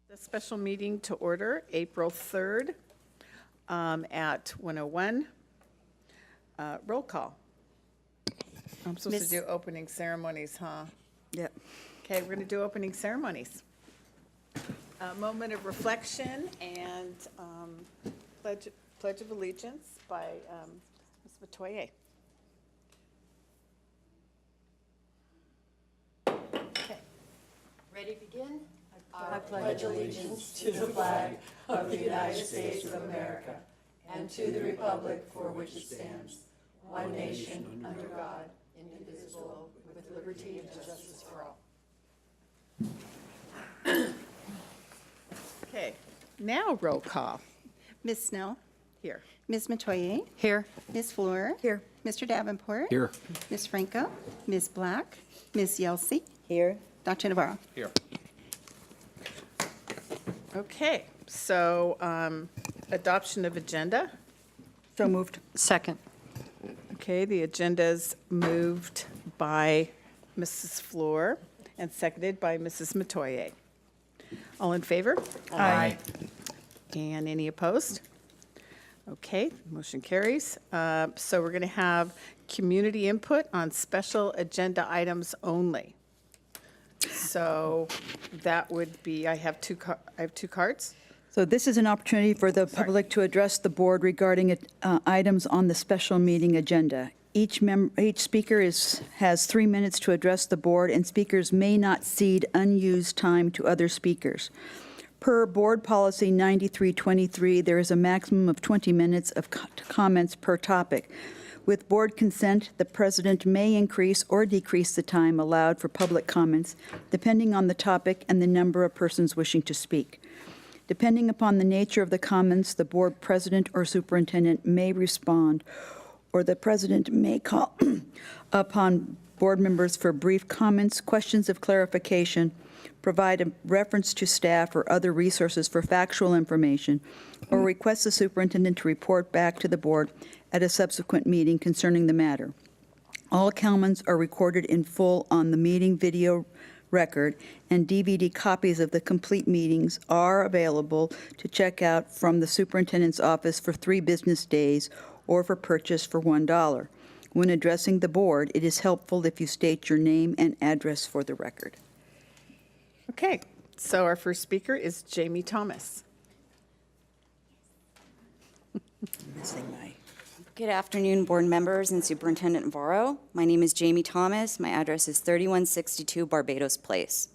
The special meeting to order, April 3rd at 1:01. Roll call. I'm supposed to do opening ceremonies, huh? Yep. Okay, we're going to do opening ceremonies. A moment of reflection and Pledge of Allegiance by Ms. Matoye. Okay. Ready to begin? I pledge allegiance to the flag of the United States of America and to the republic for which it stands, one nation, under God, indivisible, with liberty and justice for all. Okay, now roll call. Ms. Snell? Here. Ms. Matoye? Here. Ms. Fleur? Here. Mr. Davenport? Here. Ms. Franco? Ms. Black? Ms. Yelsey? Here. Dr. Navarro? Here. Okay, so adoption of agenda. So moved. Second. Okay, the agenda's moved by Mrs. Fleur and seconded by Mrs. Matoye. All in favor? Aye. And any opposed? Okay, motion carries. So we're going to have community input on special agenda items only. So that would be, I have two cards. So this is an opportunity for the public to address the board regarding items on the special meeting agenda. Each speaker has 3 minutes to address the board, and speakers may not cede unused time to other speakers. Per Board Policy 9323, there is a maximum of 20 minutes of comments per topic. With board consent, the president may increase or decrease the time allowed for public comments, depending on the topic and the number of persons wishing to speak. Depending upon the nature of the comments, the board president or superintendent may respond, or the president may call upon board members for brief comments, questions of clarification, provide a reference to staff or other resources for factual information, or request the superintendent to report back to the board at a subsequent meeting concerning the matter. All comments are recorded in full on the meeting video record, and DVD copies of the complete meetings are available to check out from the superintendent's office for 3 business days or for purchase for $1. When addressing the board, it is helpful if you state your name and address for the record. Okay, so our first speaker is Jamie Thomas. Good afternoon, board members and Superintendent Navarro. My name is Jamie Thomas. My address is 3162 Barbados Place.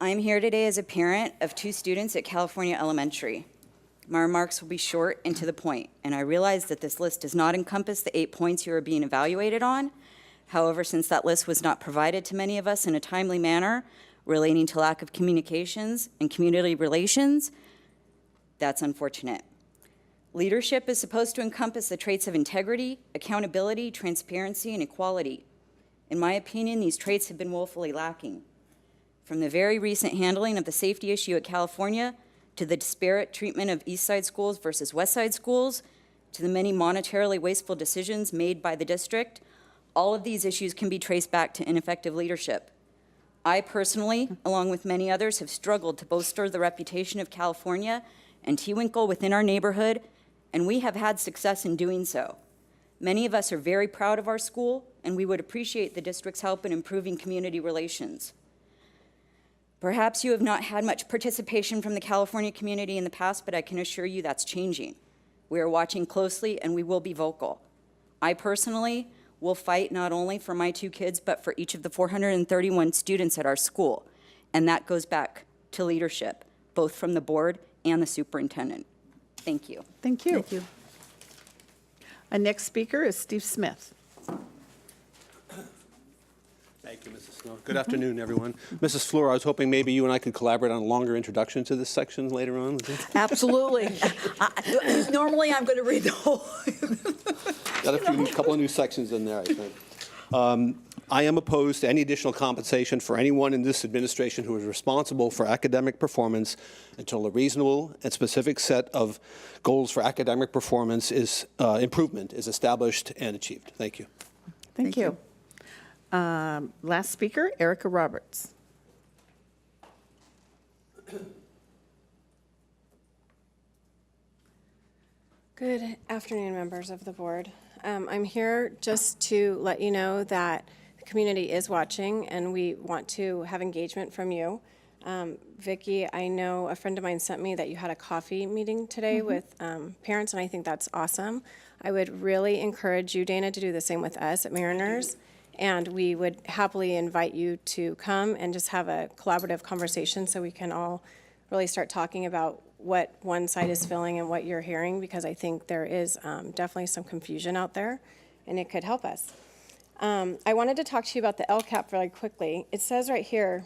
I'm here today as a parent of 2 students at California Elementary. My remarks will be short and to the point, and I realize that this list does not encompass the 8 points you are being evaluated on. However, since that list was not provided to many of us in a timely manner relating to lack of communications and community relations, that's unfortunate. Leadership is supposed to encompass the traits of integrity, accountability, transparency, and equality. In my opinion, these traits have been woefully lacking. From the very recent handling of the safety issue at California, to the disparate treatment of East Side schools versus West Side schools, to the many monetarily wasteful decisions made by the district, all of these issues can be traced back to ineffective leadership. I personally, along with many others, have struggled to bolster the reputation of California and Tewinkle within our neighborhood, and we have had success in doing so. Many of us are very proud of our school, and we would appreciate the district's help in improving community relations. Perhaps you have not had much participation from the California community in the past, but I can assure you that's changing. We are watching closely, and we will be vocal. I personally will fight not only for my 2 kids, but for each of the 431 students at our school, and that goes back to leadership, both from the board and the superintendent. Thank you. Thank you. Thank you. Our next speaker is Steve Smith. Thank you, Mrs. Snow. Good afternoon, everyone. Mrs. Fleur, I was hoping maybe you and I could collaborate on a longer introduction to this section later on. Absolutely. Normally, I'm going to read the whole. Got a couple of new sections in there, I think. I am opposed to any additional compensation for anyone in this administration who is responsible for academic performance until a reasonable and specific set of goals for academic performance improvement is established and achieved. Thank you. Thank you. Last speaker, Erica Roberts. Good afternoon, members of the board. I'm here just to let you know that the community is watching and we want to have engagement from you. Vicki, I know a friend of mine sent me that you had a coffee meeting today with parents, and I think that's awesome. I would really encourage you, Dana, to do the same with us at Mariners, and we would happily invite you to come and just have a collaborative conversation so we can all really start talking about what one side is feeling and what you're hearing, because I think there is definitely some confusion out there, and it could help us. I wanted to talk to you about the LCAP really quickly. It says right here,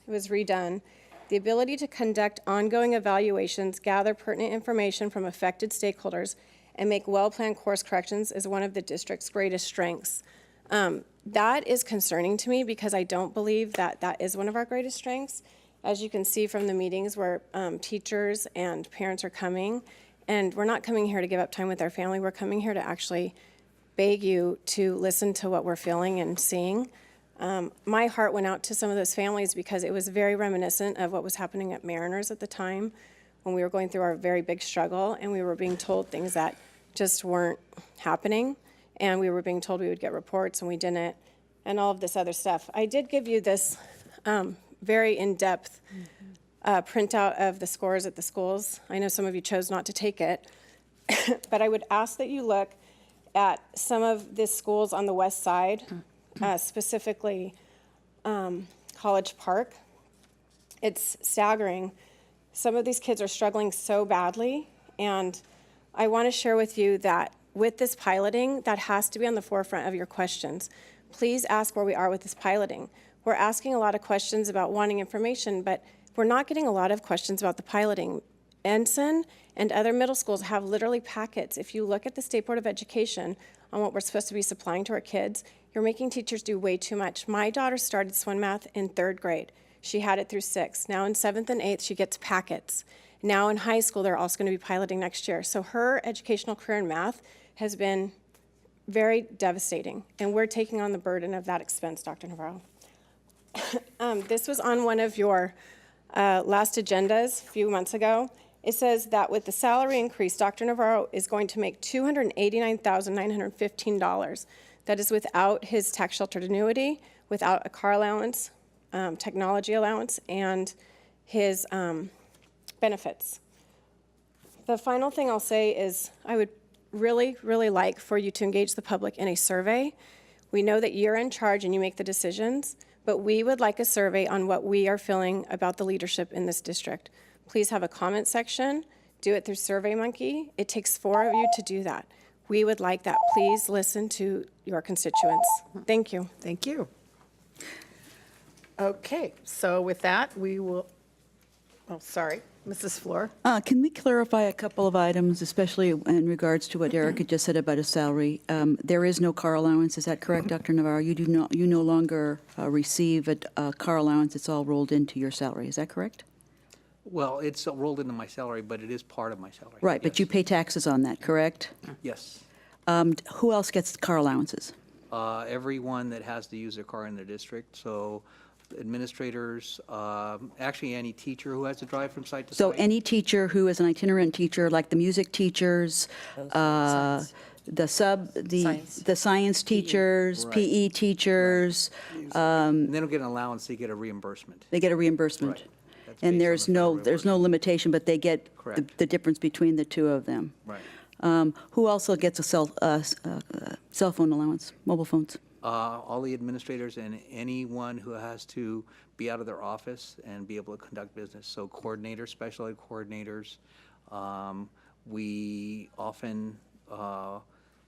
it was redone, the ability to conduct ongoing evaluations, gather pertinent information from affected stakeholders, and make well-planned course corrections is one of the district's greatest strengths. That is concerning to me because I don't believe that that is one of our greatest strengths. As you can see from the meetings where teachers and parents are coming, and we're not coming here to give up time with our family, we're coming here to actually beg you to listen to what we're feeling and seeing. My heart went out to some of those families because it was very reminiscent of what was happening at Mariners at the time when we were going through our very big struggle and we were being told things that just weren't happening, and we were being told we would get reports and we didn't, and all of this other stuff. I did give you this very in-depth printout of the scores at the schools. I know some of you chose not to take it, but I would ask that you look at some of the schools on the west side, specifically College Park. It's staggering. Some of these kids are struggling so badly, and I want to share with you that with this piloting, that has to be on the forefront of your questions. Please ask where we are with this piloting. We're asking a lot of questions about wanting information, but we're not getting a lot of questions about the piloting. Ensign and other middle schools have literally packets. If you look at the State Board of Education on what we're supposed to be supplying to our kids, you're making teachers do way too much. My daughter started SWIN math in 3rd grade. She had it through 6th. Now in 7th and 8th, she gets packets. Now in high school, they're also going to be piloting next year. So her educational career in math has been very devastating, and we're taking on the burden of that expense, Dr. Navarro. This was on one of your last agendas a few months ago. It says that with the salary increase, Dr. Navarro is going to make $289,915. That is without his tax sheltered annuity, without a car allowance, technology allowance, and his benefits. The final thing I'll say is I would really, really like for you to engage the public in a survey. We know that you're in charge and you make the decisions, but we would like a survey on what we are feeling about the leadership in this district. Please have a comment section. Do it through SurveyMonkey. It takes 4 of you to do that. We would like that. Please listen to your constituents. Thank you. Thank you. Okay, so with that, we will, oh, sorry, Mrs. Fleur. Can we clarify a couple of items, especially in regards to what Erica just said about his salary? There is no car allowance, is that correct, Dr. Navarro? You no longer receive a car allowance, it's all rolled into your salary, is that correct? Well, it's rolled into my salary, but it is part of my salary. Right, but Yes. you pay taxes on that, correct? Yes. Who else gets car allowances? Everyone that has to use their car in their district, so administrators, actually any teacher who has to drive from site to So site. any teacher who is an itinerant teacher, like the music teachers, the science teachers, Right. PE teachers, And they don't get an allowance, they get a reimbursement. they get a reimbursement. Right. That's And based on there's the federal there's no limitation, but they get Correct. the difference between the two of them. Right. Who also gets a cell phone allowance, mobile phones? All the administrators and anyone who has to be out of their office and be able to conduct business. So coordinators, special ed coordinators. We often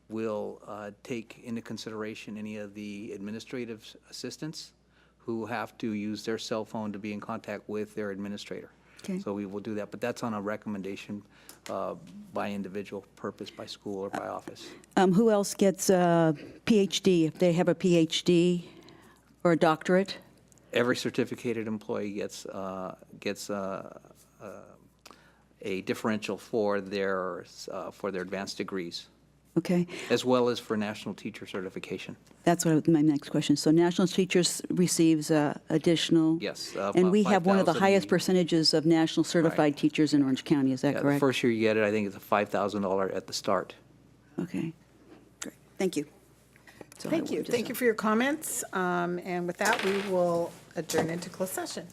will take into consideration any of the administrative assistants who have to use their cell phone to be in contact with their administrator. Okay. So we will do that, but that's on a recommendation by individual, purpose by school or by office. Who else gets a PhD, if they have a PhD or a doctorate? Every certificated employee gets a differential for their advanced degrees. Okay, as well as for national teacher certification. that's my next question. So National Teachers receives additional? Yes, And we have one of the 5,000 highest percentages of national certified teachers in Orange County, is that Yeah, the correct? first year you get it, I think it's a $5,000 at the start. Okay, great, thank you. So Thank you. Thank you for your comments. And with that, we will adjourn into closed session.